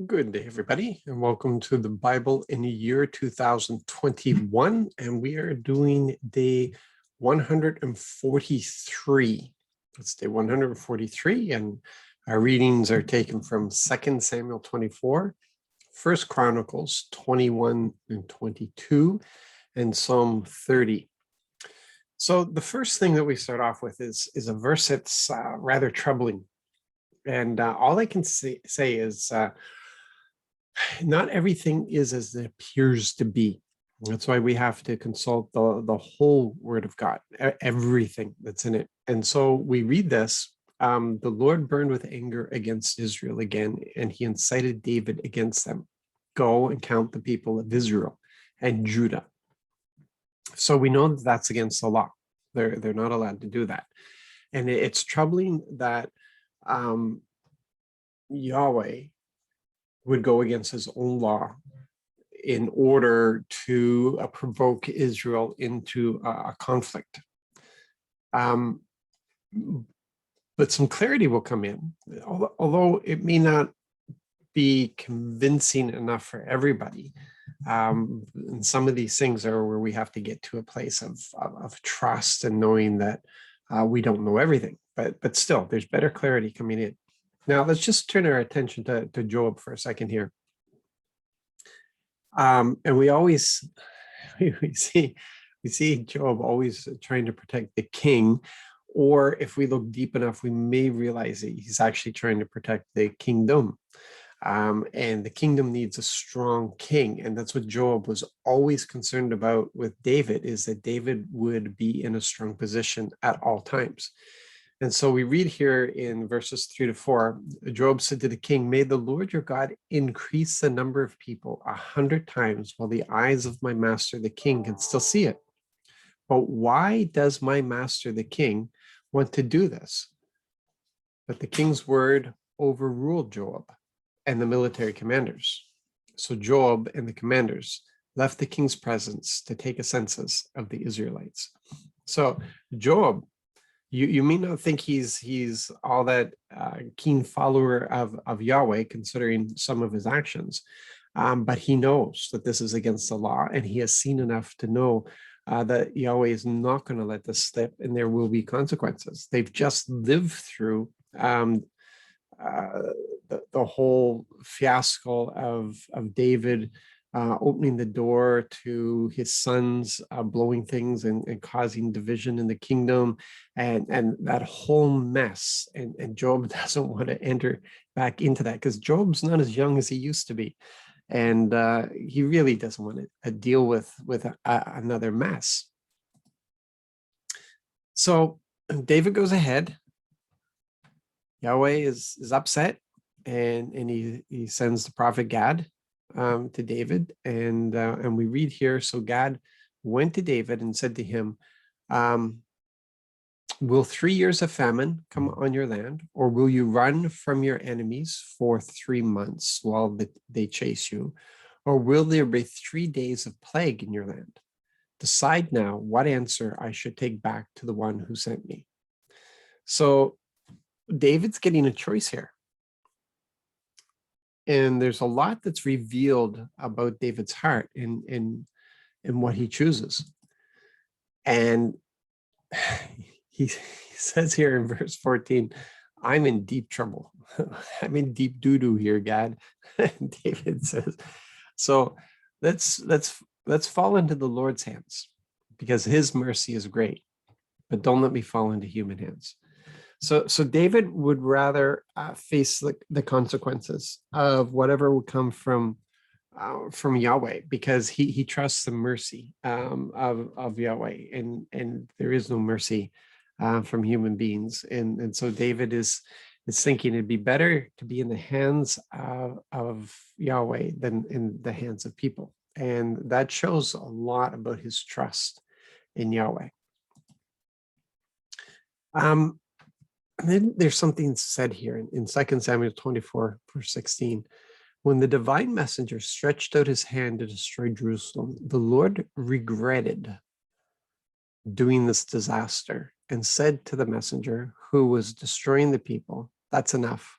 Good day, everybody, and welcome to the Bible in the year 2021. And we are doing day 143. It's day 143, and our readings are taken from 2 Samuel 24, 1 Chronicles 21 and 22, and Psalm 30. So the first thing that we start off with is a verse that's rather troubling. And all I can say is not everything is as it appears to be. That's why we have to consult the whole Word of God, everything that's in it. And so we read this. The Lord burned with anger against Israel again, and he incited David against them. Go and count the people of Israel and Judah. So we know that that's against the law. They're not allowed to do that. And it's troubling that Yahweh would go against his own law in order to provoke Israel into a conflict. But some clarity will come in, although it may not be convincing enough for everybody. And some of these things are where we have to get to a place of trust and knowing that we don't know everything, but still there's better clarity coming in. Now, let's just turn our attention to Joab for a second here. And we see Joab always trying to protect the king, or if we look deep enough, we may realize that he's actually trying to protect the kingdom. And the kingdom needs a strong king. And that's what Joab was always concerned about with David, is that David would be in a strong position at all times. And so we read here in verses 3-4, Joab said to the king, "May the Lord your God increase the number of people 100 times while the eyes of my master, the king, can still see it. But why does my master, the king, want to do this?" But the king's word overruled Joab and the military commanders. So Joab and the commanders left the king's presence to take a census of the Israelites. So Joab, you may not think he's all that keen follower of Yahweh, considering some of his actions, but he knows that this is against the law, and he has seen enough to know that Yahweh is not going to let this slip, and there will be consequences. They've just lived through the whole fiasco of David opening the door to his sons blowing things and causing division in the kingdom, and that whole mess. And Job doesn't want to enter back into that, because Job's not as young as he used to be, and he really doesn't want to deal with another mess. So David goes ahead. Yahweh is upset, and he sends the prophet Gad to David, and we read here, so Gad went to David and said to him, "Will 3 years of famine come on your land, or will you run from your enemies for 3 months while they chase you, or will there be 3 days of plague in your land? Decide now what answer I should take back to the one who sent me." So David's getting a choice here. And there's a lot that's revealed about David's heart in what he chooses. And he says here in verse 14, "I'm in deep trouble. I'm in deep doo-doo here, Gad." David says, so let's fall into the Lord's hands, because his mercy is great, but don't let me fall into human hands. So David would rather face the consequences of whatever would come from Yahweh, because he trusts the mercy of Yahweh, and there is no mercy from human beings. And so David is thinking it'd be better to be in the hands of Yahweh than in the hands of people. And that shows a lot about his trust in Yahweh. And then there's something said here in 2 Samuel 24, verse 16. "When the divine messenger stretched out his hand to destroy Jerusalem, the Lord regretted doing this disaster and said to the messenger who was destroying the people, 'That's enough.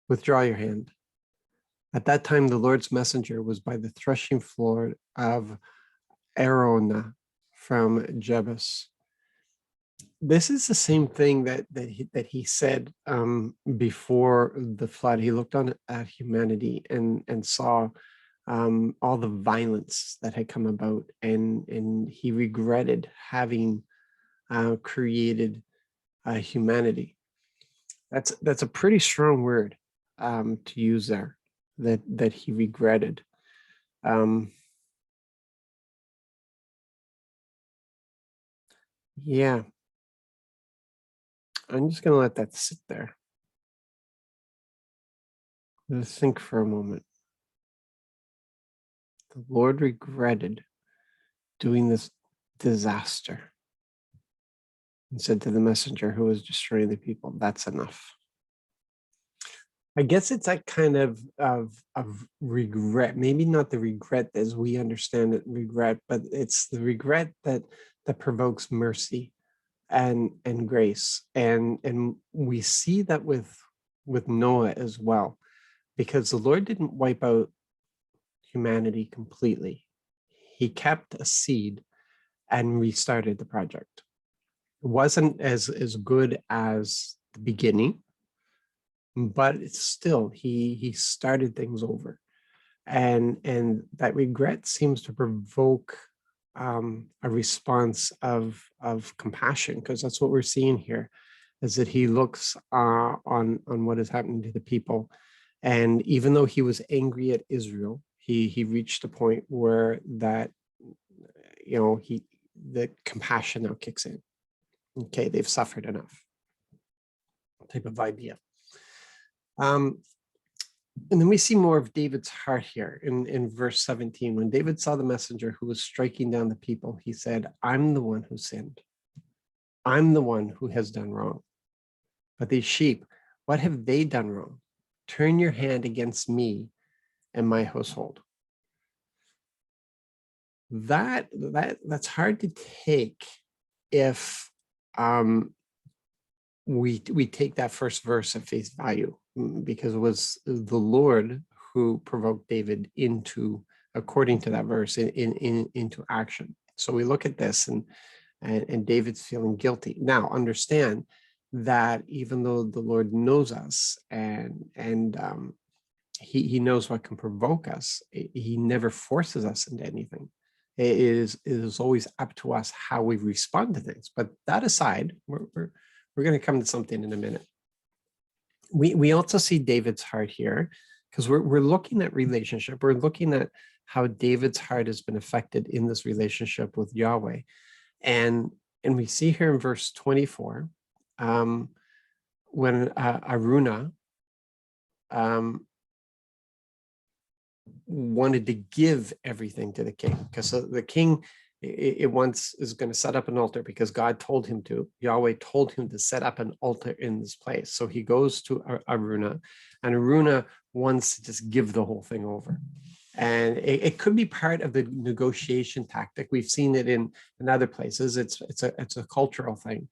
Withdraw your hand.' At that time, the Lord's messenger was by the threshing floor of Arona from Jebus. This is the same thing that he said before the flood. He looked on at humanity and saw all the violence that had come about, and he regretted having created humanity. That's a pretty strong word to use there. That he regretted. Yeah, I'm just gonna let that sit there. Let's think for a moment. The Lord regretted doing this disaster and said to the messenger who was destroying the people, "That's enough." I guess it's that kind of regret, maybe not the regret as we understand it, regret, but it's the regret that provokes mercy and grace. And we see that with Noah as well, because the Lord didn't wipe out humanity completely. He kept a seed and restarted the project. It wasn't as good as the beginning, but it's still, he started things over. And that regret seems to provoke a response of compassion, because that's what we're seeing here, is that he looks on what is happening to the people. And even though he was angry at Israel, he reached a point where that, the compassion now kicks in. Okay, they've suffered enough, type of idea. And then we see more of David's heart here in verse 17. When David saw the messenger who was striking down the people, he said, "I'm the one who sinned. I'm the one who has done wrong. But these sheep, what have they done wrong? Turn your hand against me and my household." That's hard to take if we take that first verse at face value, because it was the Lord who provoked David into, according to that verse, into action. So we look at this, and David's feeling guilty. Now, understand that even though the Lord knows us and he knows what can provoke us, he never forces us into anything. It is always up to us how we respond to things. But that aside, we're going to come to something in a minute. We also see David's heart here, because we're looking at relationship. We're looking at how David's heart has been affected in this relationship with Yahweh. And we see here in verse 24, when Aruna wanted to give everything to the king, because the king it once is going to set up an altar because God told him to. Yahweh told him to set up an altar in this place. So he goes to Aruna, and Aruna wants to just give the whole thing over. And it could be part of the negotiation tactic. We've seen it in other places. It's a cultural thing.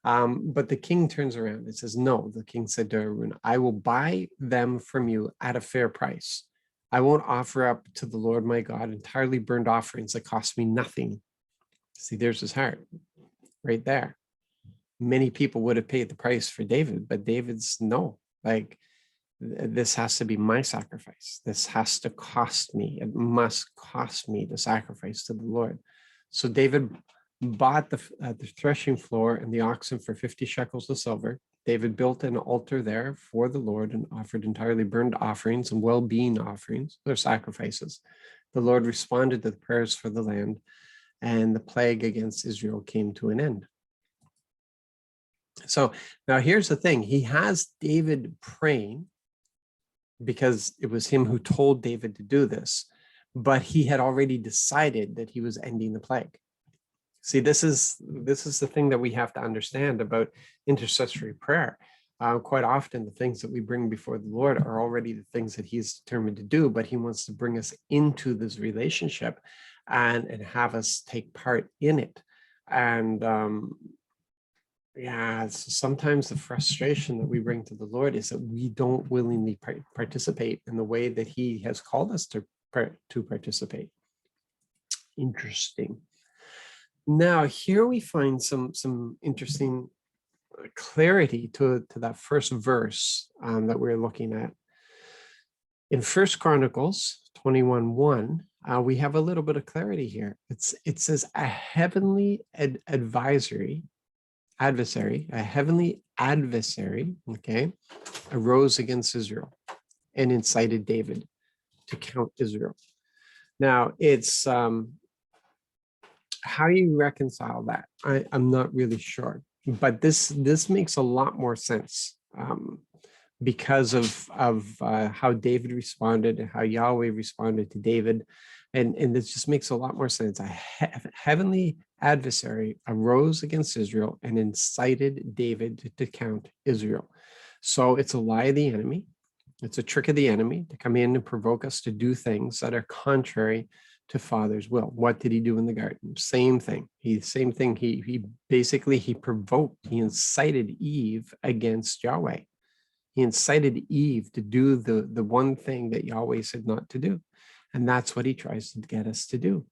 But the king turns around and says, "No." The king said to Aruna, "I will buy them from you at a fair price. I won't offer up to the Lord my God entirely burned offerings that cost me nothing." See, there's his heart right there. Many people would have paid the price for David, but David's no, like, this has to be my sacrifice. This has to cost me. It must cost me the sacrifice to the Lord. So David bought the threshing floor and the oxen for 50 shekels of silver. David built an altar there for the Lord and offered entirely burned offerings and well-being offerings, their sacrifices. The Lord responded to the prayers for the land, and the plague against Israel came to an end. So now here's the thing. He has David praying because it was him who told David to do this, but he had already decided that he was ending the plague. See, this is the thing that we have to understand about intercessory prayer. Quite often, the things that we bring before the Lord are already the things that he's determined to do, but he wants to bring us into this relationship and have us take part in it. And, Yeah, sometimes the frustration that we bring to the Lord is that we don't willingly participate in the way that He has called us to participate. Interesting. Now, here we find some interesting clarity to that first verse that we're looking at. In First Chronicles 21:1, we have a little bit of clarity here. It says a heavenly adversary, okay, arose against Israel and incited David to count Israel. Now, it's how you reconcile that, I'm not really sure, but this makes a lot more sense because of how David responded and how Yahweh responded to David. And this just makes a lot more sense. A heavenly adversary arose against Israel and incited David to count Israel. So it's a lie of the enemy. It's a trick of the enemy to come in and provoke us to do things that are contrary to Father's will. What did he do in the garden? Same thing. He basically provoked, he incited Eve against Yahweh. He incited Eve to do the one thing that Yahweh said not to do. And that's what he tries to get us to do.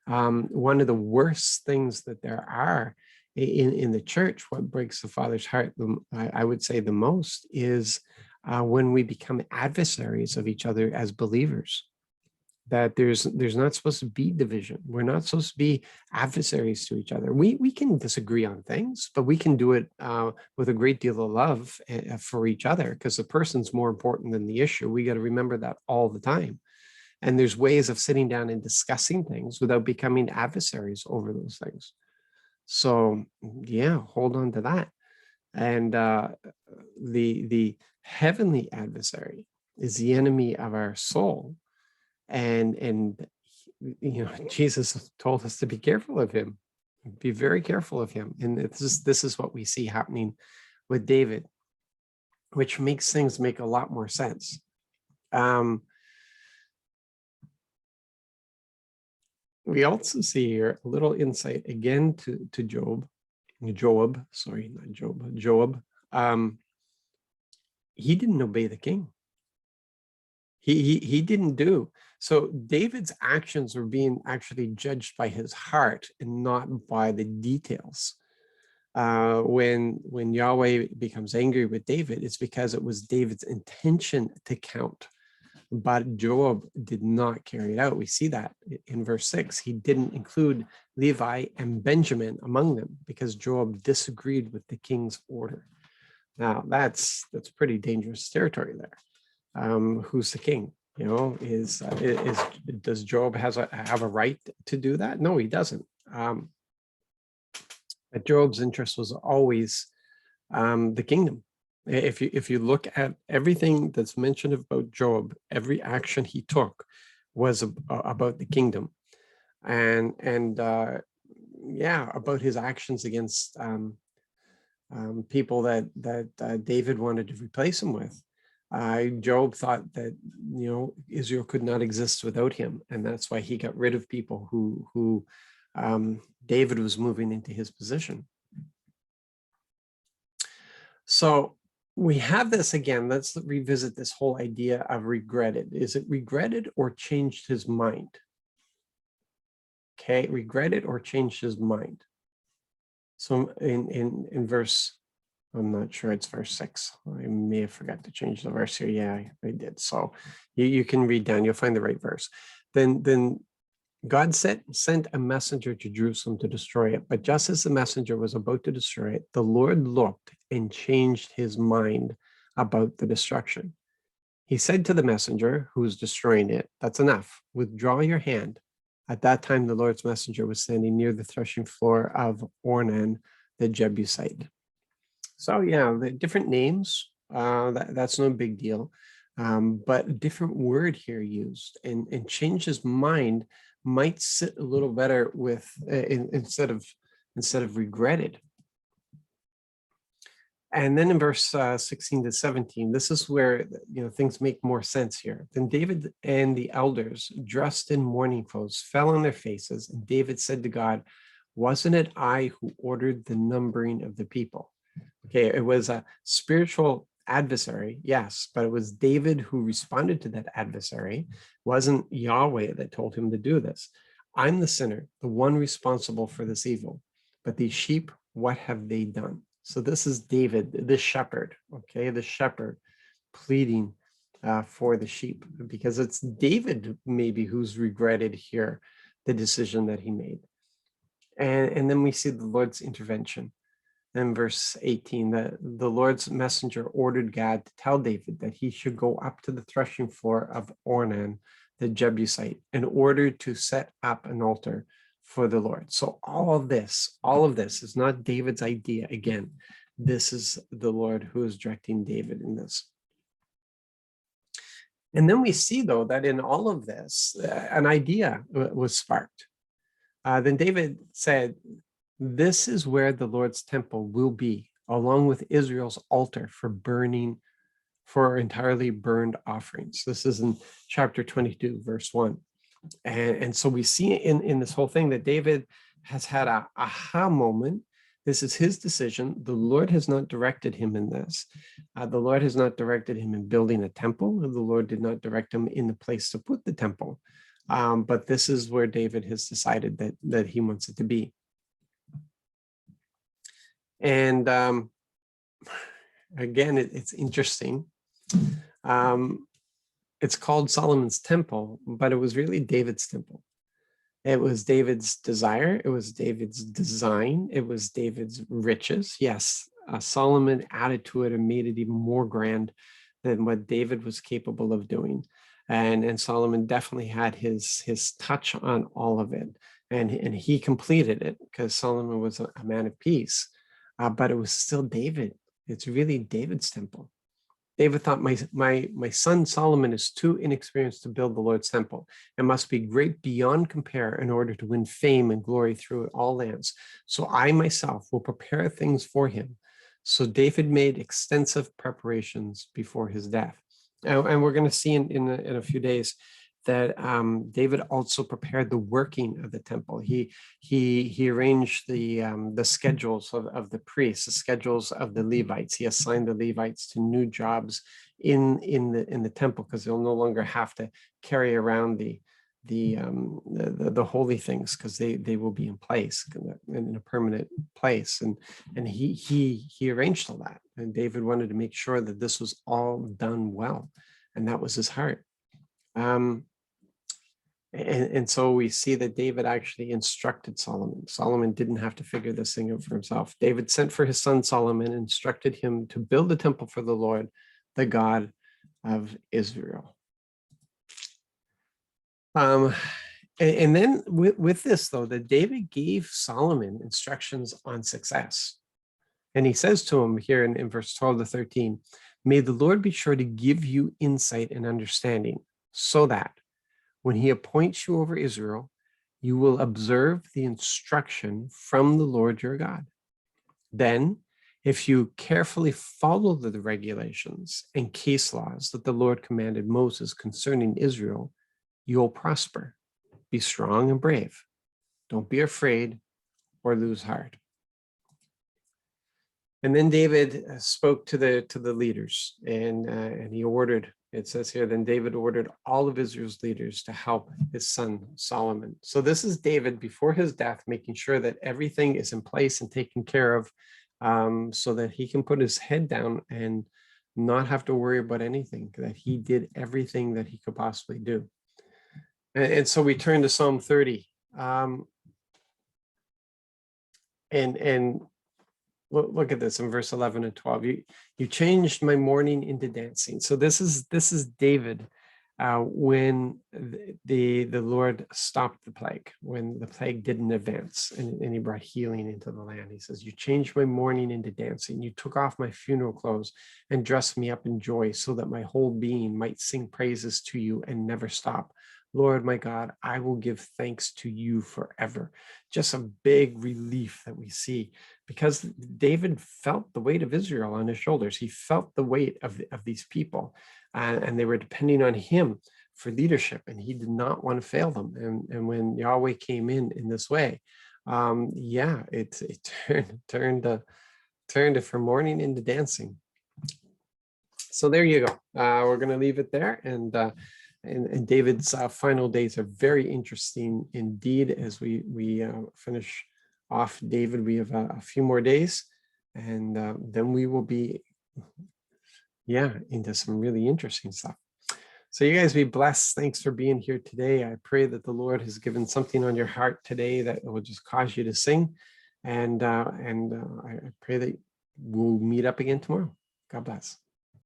One of the worst things that there are in the church, what breaks the Father's heart, I would say the most, is when we become adversaries of each other as believers. That there's not supposed to be division. We're not supposed to be adversaries to each other. We can disagree on things, but we can do it with a great deal of love for each other, because the person's more important than the issue. We got to remember that all the time. And there's ways of sitting down and discussing things without becoming adversaries over those things. So yeah, hold on to that. And the heavenly adversary is the enemy of our soul. And Jesus told us to be careful of him, be very careful of him. And this is what we see happening with David, which makes things make a lot more sense. We also see here a little insight again to Joab. Sorry, not Job. Joab. He didn't obey the king. He didn't do. So David's actions were being actually judged by his heart and not by the details. When Yahweh becomes angry with David, it's because it was David's intention to count, but Joab did not carry it out. We see that in verse 6. He didn't include Levi and Benjamin among them because Joab disagreed with the king's order. Now that's pretty dangerous territory there. Who's the king? Does Joab have a right to do that? No, he doesn't. But Job's interest was always the kingdom. If you look at everything that's mentioned about Job, every action he took was about the kingdom, and about his actions against people that David wanted to replace him with. Job thought that Israel could not exist without him, and that's why he got rid of people who David was moving into his position. So we have this again. Let's revisit this whole idea of regretted. Is it regretted or changed his mind? Okay, regretted or changed his mind. So in verse, I'm not sure, it's verse 6. I may have forgot to change the verse here. Yeah, I did. So you can read down, you'll find the right verse. Then God sent a messenger to Jerusalem to destroy it. But just as the messenger was about to destroy it, the Lord looked and changed his mind about the destruction. He said to the messenger who was destroying it, "That's enough. Withdraw your hand." At that time, the Lord's messenger was standing near the threshing floor of Ornan, the Jebusite. So yeah, the different names, that's no big deal. But a different word here used, and change his mind might sit a little better with instead of regretted. And then in verse 16 to 17, this is where things make more sense here. Then David and the elders, dressed in mourning clothes, fell on their faces, and David said to God, "Wasn't it I who ordered the numbering of the people?" Okay, it was a spiritual adversary, yes, but it was David who responded to that adversary. It wasn't Yahweh that told him to do this. I'm the sinner, the one responsible for this evil. But these sheep, what have they done? So this is David, the shepherd, okay, the shepherd pleading for the sheep, because it's David maybe who's regretted here the decision that he made. And then we see the Lord's intervention. In verse 18, the Lord's messenger ordered Gad to tell David that he should go up to the threshing floor of Ornan, the Jebusite, in order to set up an altar for the Lord. So all of this is not David's idea. Again, this is the Lord who is directing David in this. And then we see, though, that in all of this, an idea was sparked. Then David said, this is where the Lord's temple will be, along with Israel's altar for entirely burned offerings. This is in chapter 22, verse 1. And so we see in this whole thing that David has had a aha moment. This is his decision. The Lord has not directed him in this. The Lord has not directed him in building a temple. The Lord did not direct him in the place to put the temple. But this is where David has decided that he wants it to be. And again, it's interesting. It's called Solomon's temple, but it was really David's temple. It was David's desire. It was David's design. It was David's riches. Yes, Solomon added to it and made it even more grand than what David was capable of doing. And Solomon definitely had his touch on all of it. And he completed it because Solomon was a man of peace. But it was still David. It's really David's temple. David thought, my son Solomon is too inexperienced to build the Lord's temple and must be great beyond compare in order to win fame and glory through all lands. So I myself will prepare things for him. So David made extensive preparations before his death. And we're going to see in a few days that David also prepared the working of the temple. He arranged the schedules of the priests, the schedules of the Levites. He assigned the Levites to new jobs in the temple because they'll no longer have to carry around the holy things because they will be in place in a permanent place. And he arranged all that. And David wanted to make sure that this was all done well, and that was his heart. And so we see that David actually instructed Solomon. Solomon didn't have to figure this thing out for himself. David sent for his son Solomon, instructed him to build a temple for the Lord, the God of Israel. And then with this, though, that David gave Solomon instructions on success. And he says to him here in verse 12 to 13, may the Lord be sure to give you insight and understanding so that when he appoints you over Israel, you will observe the instruction from the Lord your God. Then, if you carefully follow the regulations and case laws that the Lord commanded Moses concerning Israel, you'll prosper. Be strong and brave. Don't be afraid or lose heart. And then David spoke to the leaders, and he ordered. It says here, then David ordered all of Israel's leaders to help his son Solomon. So this is David before his death, making sure that everything is in place and taken care of, so that he can put his head down and not have to worry about anything, that he did everything that he could possibly do. And so we turn to Psalm 30. And look at this in verse 11 and 12. You changed my mourning into dancing. So this is David when the Lord stopped the plague, when the plague didn't advance, and he brought healing into the land. He says, you changed my mourning into dancing. You took off my funeral clothes and dressed me up in joy so that my whole being might sing praises to you and never stop. Lord, my God, I will give thanks to you forever. Just a big relief that we see, because David felt the weight of Israel on his shoulders. He felt the weight of these people, and they were depending on him for leadership, and he did not want to fail them. And when Yahweh came in this way, it turned turned it from mourning into dancing. So there you go. We're going to leave it there. And David's final days are very interesting indeed. As we finish off David, we have a few more days, and then we will be, into some really interesting stuff. So you guys be blessed. Thanks for being here today. I pray that the Lord has given something on your heart today that will just cause you to sing. And I pray that we'll meet up again tomorrow. God bless.